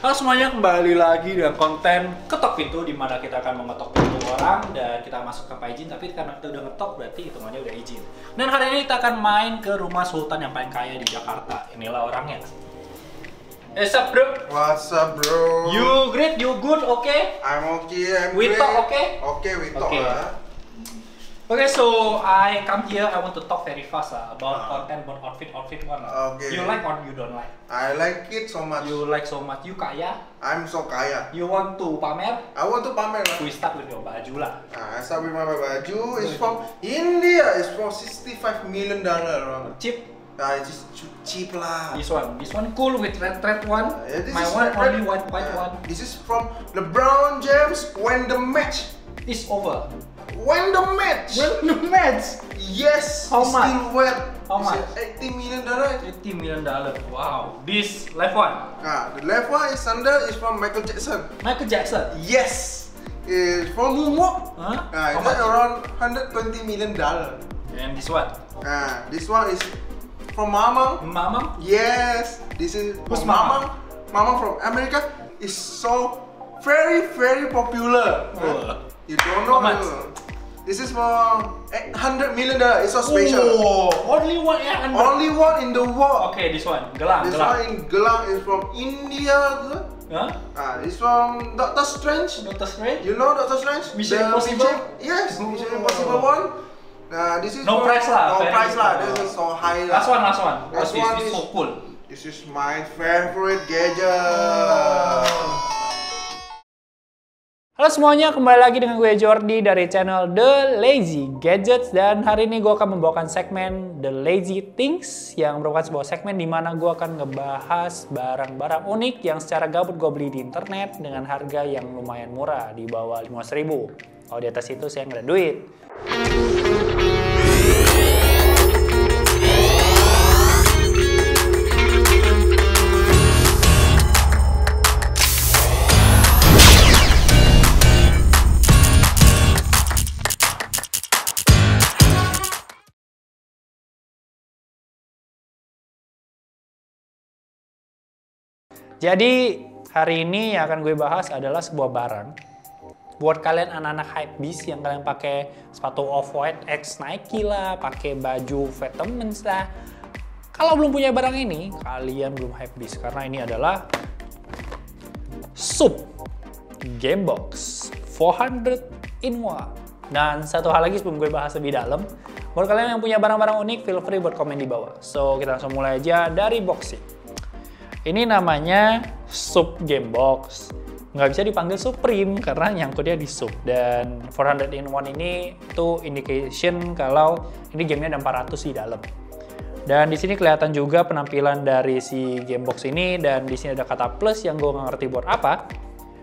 Halo semuanya, kembali lagi dengan konten ketok pintu di mana kita akan mengetok pintu orang dan kita masuk tanpa izin, tapi karena kita udah ngetok berarti hitungannya udah izin. Dan hari ini kita akan main ke rumah sultan yang paling kaya di Jakarta. Inilah orangnya. What's up, bro? What's up, bro? You great, you good, okay? I'm okay, We great. talk, okay? Okay, we talk Okay. lah. Okay, so I come here, I want to talk very fast about content, about outfit one. Okay. You like or you don't like? I like it so much. You like so much, you kaya? I'm so kaya. You want to pamer? I want to pamer lah. We start with your baju lah. I start with my baju. It's from India. It's for $65 million. Cheap. It's cheap lah. This one cool with red one. Yeah, this My is one red. only white one. This is from LeBron James when the match. It's over. When the match. When the match. Yes. How it's much? Still wet. How It's much? $80 million. $80 million. Wow. This left one. The left one is under is from Michael Jackson. Michael Jackson. Yes. It's from Moonwalk. Huh? It's How much? around $120 million. And this one. This one is from Mamang. Mama. Yes. This is Who's from Mamang. Mamang from America is so very popular. Oh. You don't know. How much? This is for $800 million. It's so special. Oh, only one ya. Only one in the world. Okay, this one. Gelang. This one in Gelang is from India. Huh? It's from Doctor Strange. Doctor Strange. You know Doctor Strange? Mission The Impossible? Yes, Mission Oh. Impossible one. This is No price lah, No very price lah. good. This is so high lah. Last one. Last What's one this? It's is- so cool. This is my favorite gadget. Halo semuanya, kembali lagi dengan gue Jordi dari channel The Lazy Gadgets, dan hari ini gue akan membawakan segmen The Lazy Things yang merupakan sebuah segmen di mana gue akan ngebahas barang-barang unik yang secara gabut gue beli di internet dengan harga yang lumayan murah, di bawah 15.000. Kalau di atas itu saya nggak ada duit. Jadi hari ini yang akan gue bahas adalah sebuah barang buat kalian anak-anak hypebeast yang kalian pakai sepatu Off-White X Nike lah, pakai baju Vitamins lah. Kalau belum punya barang ini, kalian belum hypebeast karena ini adalah SUP Gamebox 400 in 1. Dan satu hal lagi sebelum gue bahas lebih dalam, buat kalian yang punya barang-barang unik, feel free buat komen di bawah. So kita langsung mulai aja dari boxing. Ini namanya SUP Gamebox. Nggak bisa dipanggil Supreme karena nyangkutnya di SUP. Dan 400 in 1 ini tuh indication kalau ini gamenya ada 400 di dalam. Dan di sini kelihatan juga penampilan dari si Gamebox ini, dan di sini ada kata plus yang gue nggak ngerti buat apa.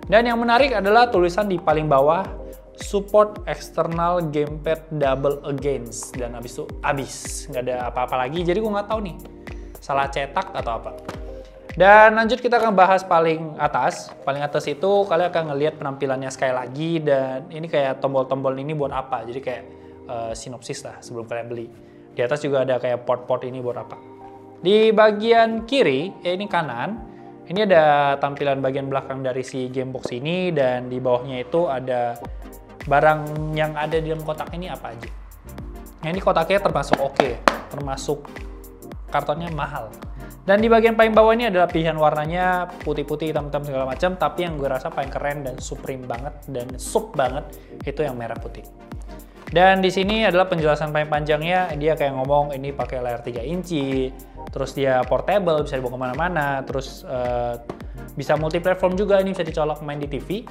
Dan yang menarik adalah tulisan di paling bawah, support external gamepad double against, dan abis itu abis, nggak ada apa-apa lagi. Jadi gue nggak tahu nih salah cetak atau apa. Dan lanjut kita akan bahas paling atas. Paling atas itu kalian akan ngelihat penampilannya sekali lagi, dan ini kayak tombol-tombol ini buat apa. Jadi kayak sinopsis lah sebelum kalian beli. Di atas juga ada kayak port-port ini buat apa. Di bagian kiri, ini kanan, ini ada tampilan bagian belakang dari si Gamebox ini, dan di bawahnya itu ada barang yang ada di dalam kotak ini apa aja. Nah, ini kotaknya termasuk oke, termasuk kartonnya mahal. Dan di bagian paling bawah ini adalah pilihan warnanya putih-putih, hitam-hitam segala macam, tapi yang gue rasa paling keren dan supreme banget dan sup banget itu yang merah putih. Dan di sini adalah penjelasan paling panjangnya, dia kayak ngomong ini pakai layar 3 inci, terus dia portable, bisa dibawa kemana-mana, terus bisa multi-platform juga, ini bisa dicolok main di TV,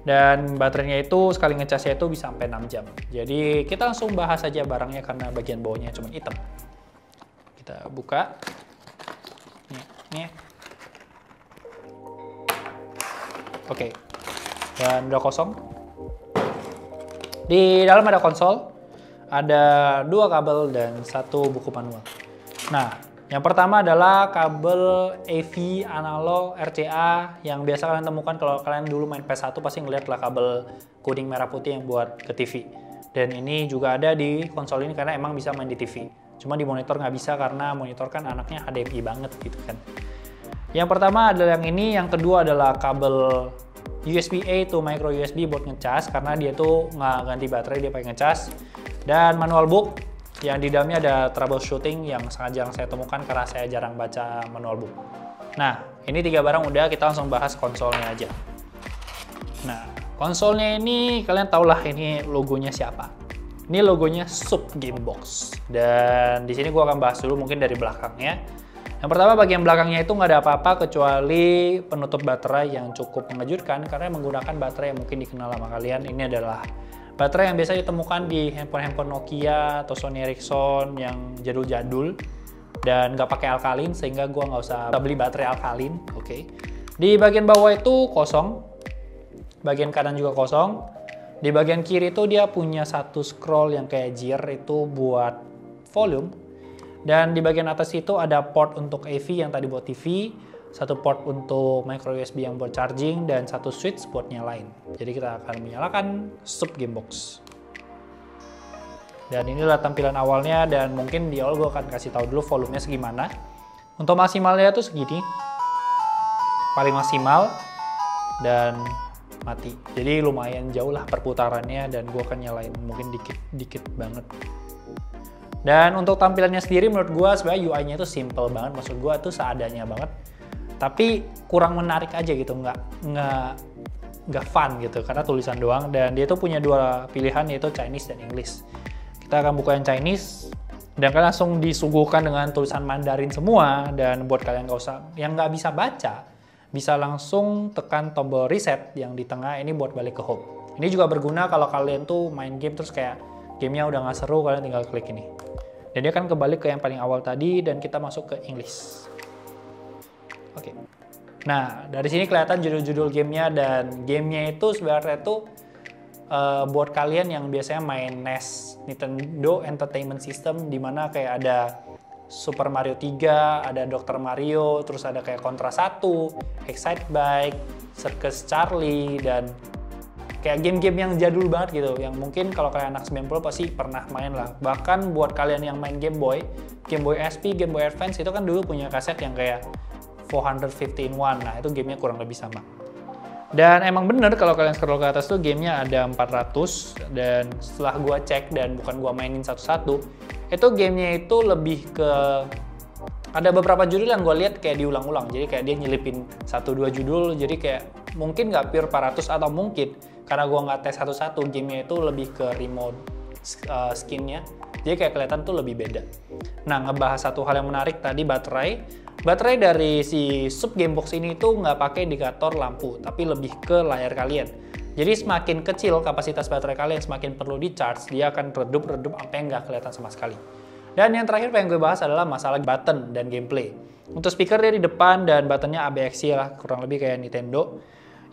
dan baterainya itu sekali ngecasnya itu bisa sampai 6 jam. Jadi kita langsung bahas aja barangnya karena bagian bawahnya cuma hitam. Kita buka. Nih. Oke. Dan udah kosong. Di dalam ada konsol, ada 2 kabel dan 1 buku manual. Nah, yang pertama adalah kabel AV analog RCA yang biasa kalian temukan kalau kalian dulu main PS1 pasti ngeliat lah kabel kuning merah putih yang buat ke TV. Dan ini juga ada di konsol ini karena emang bisa main di TV. Cuma di monitor nggak bisa karena monitor kan anaknya HDMI banget gitu kan. Yang pertama adalah yang ini, yang kedua adalah kabel USB-A to micro USB buat ngecas, karena dia tuh nggak ganti baterai, dia pakai ngecas. Dan manual book yang di dalamnya ada troubleshooting yang sangat jarang saya temukan karena saya jarang baca manual book. Nah, ini 3 barang udah, kita langsung bahas konsolnya aja. Nah, konsolnya ini kalian tau lah ini logonya siapa. Ini logonya Sub Gamebox. Dan di sini gua akan bahas dulu mungkin dari belakangnya. Yang pertama, bagian belakangnya itu nggak ada apa-apa kecuali penutup baterai yang cukup mengejutkan karena menggunakan baterai yang mungkin dikenal sama kalian. Ini adalah baterai yang biasa ditemukan di handphone Nokia atau Sony Ericsson yang jadul-jadul dan nggak pakai alkalin, sehingga gue nggak usah beli baterai alkalin. Oke. Di bagian bawah itu kosong, bagian kanan juga kosong. Di bagian kiri itu dia punya satu scroll yang kayak gear itu buat volume, dan di bagian atas itu ada port untuk AV yang tadi buat TV, satu port untuk micro USB yang buat charging, dan satu switch buat nyalain. Jadi kita akan menyalakan Sub Gamebox. Dan inilah tampilan awalnya, dan mungkin di awal gue akan kasih tahu dulu volumenya segimana. Untuk maksimalnya itu segini, paling maksimal, dan mati. Jadi lumayan jauh lah perputarannya, dan gue akan nyalain mungkin dikit banget. Dan untuk tampilannya sendiri menurut gue sebenarnya UI-nya itu simple banget, maksud gue tuh seadanya banget. Tapi kurang menarik aja gitu, nggak fun gitu karena tulisan doang. Dan dia tuh punya 2 pilihan, yaitu Chinese dan English. Kita akan buka yang Chinese, dan kalian langsung disuguhkan dengan tulisan Mandarin semua. Dan buat kalian yang nggak bisa baca, bisa langsung tekan tombol reset yang di tengah ini buat balik ke home. Ini juga berguna kalau kalian tuh main game terus kayak gamenya udah nggak seru, kalian tinggal klik ini. Dan dia akan kembali ke yang paling awal tadi, dan kita masuk ke English. Oke. Nah, dari sini kelihatan judul-judul gamenya, dan gamenya itu sebenarnya itu buat kalian yang biasanya main NES, Nintendo Entertainment System, dimana kayak ada Super Mario 3, ada Dr. Mario, terus ada kayak Contra 1, Excitebike, Circus Charlie, dan kayak game-game yang jadul banget gitu, yang mungkin kalau kalian anak 90 pasti pernah main lah. Bahkan buat kalian yang main Game Boy SP, Game Boy Advance itu kan dulu punya kaset yang kayak 450 in 1, nah itu gamenya kurang lebih sama. Dan emang bener kalau kalian scroll ke atas tuh gamenya ada 400, dan setelah gua cek dan bukan gua mainin satu-satu, itu gamenya itu lebih ke ada beberapa judul yang gua lihat kayak diulang-ulang, jadi kayak dia nyelipin 1-2 judul, jadi kayak mungkin nggak pure 400, atau mungkin karena gua nggak tes satu-satu, gamenya itu lebih ke remote skinnya, jadi kayak kelihatan tuh lebih beda. Nah, ngebahas satu hal yang menarik tadi, baterai dari si Sub Gamebox ini tuh nggak pakai indikator lampu, tapi lebih ke layar kalian. Jadi semakin kecil kapasitas baterai kalian, semakin perlu di charge, dia akan redup sampai nggak kelihatan sama sekali. Dan yang terakhir pengen gue bahas adalah masalah button dan gameplay. Untuk speaker dia di depan, dan buttonnya ABXY lah, kurang lebih kayak Nintendo.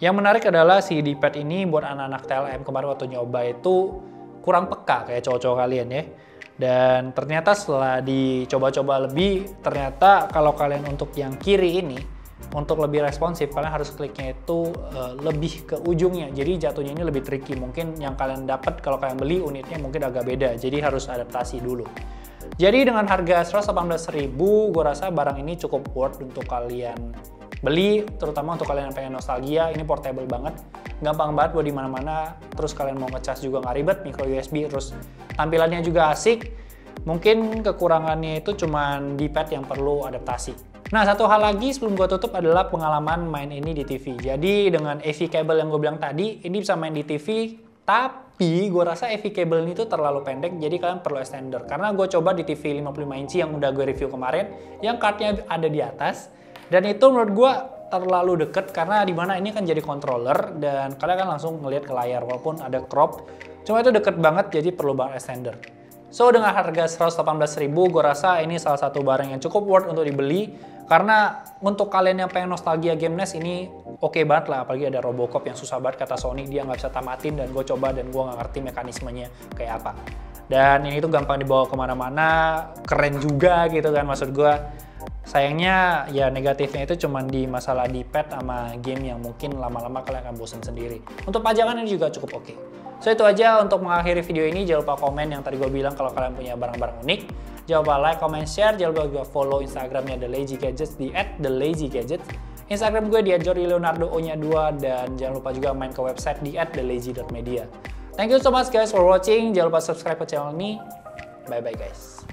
Yang menarik adalah si D-pad ini buat anak-anak TLM kemarin waktu nyoba itu kurang peka kayak cowok-cowok kalian ya. Dan ternyata setelah dicoba-coba lebih, ternyata kalau kalian untuk yang kiri ini, untuk lebih responsif, kalian harus kliknya itu lebih ke ujungnya. Jadi jatuhnya ini lebih tricky. Mungkin yang kalian dapat kalau kalian beli unitnya mungkin agak beda. Jadi harus adaptasi dulu. Jadi dengan harga 118.000, gue rasa barang ini cukup worth untuk kalian beli, terutama untuk kalian yang pengen nostalgia. Ini portable banget, gampang banget buat di mana-mana. Terus kalian mau ngecas juga nggak ribet, micro USB. Terus tampilannya juga asik. Mungkin kekurangannya itu cuman D-pad yang perlu adaptasi. Nah, satu hal lagi sebelum gue tutup adalah pengalaman main ini di TV. Jadi dengan AV cable yang gue bilang tadi, ini bisa main di TV. Tapi gue rasa AV cable ini tuh terlalu pendek, jadi kalian perlu extender. Karena gue coba di TV 55 inci yang udah gue review kemarin, yang cardnya ada di atas. Dan itu menurut gue terlalu deket, karena dimana ini kan jadi controller, dan kalian kan langsung ngelihat ke layar walaupun ada crop. Cuma itu deket banget, jadi perlu banget extender. So dengan harga 118.000, gue rasa ini salah satu barang yang cukup worth untuk dibeli. Karena untuk kalian yang pengen nostalgia game NES ini oke banget lah, apalagi ada Robocop yang susah banget kata Sony, dia nggak bisa tamatin, dan gue coba dan gue nggak ngerti mekanismenya kayak apa. Dan ini tuh gampang dibawa kemana-mana, keren juga gitu kan, maksud gue. Sayangnya ya negatifnya itu cuma di masalah D-pad sama game yang mungkin lama-lama kalian akan bosan sendiri. Untuk pajangan ini juga cukup oke. So itu aja untuk mengakhiri video ini. Jangan lupa komen yang tadi gue bilang kalau kalian punya barang-barang unik. Jangan lupa like, comment, share. Jangan lupa juga follow Instagramnya The Lazy Gadgets di @thelazygadgets. Instagram gue di @jordileonardo_2 dan jangan lupa juga main ke website di @thelazy.media. Thank you so much guys for watching. Jangan lupa subscribe ke channel ini. Bye bye guys.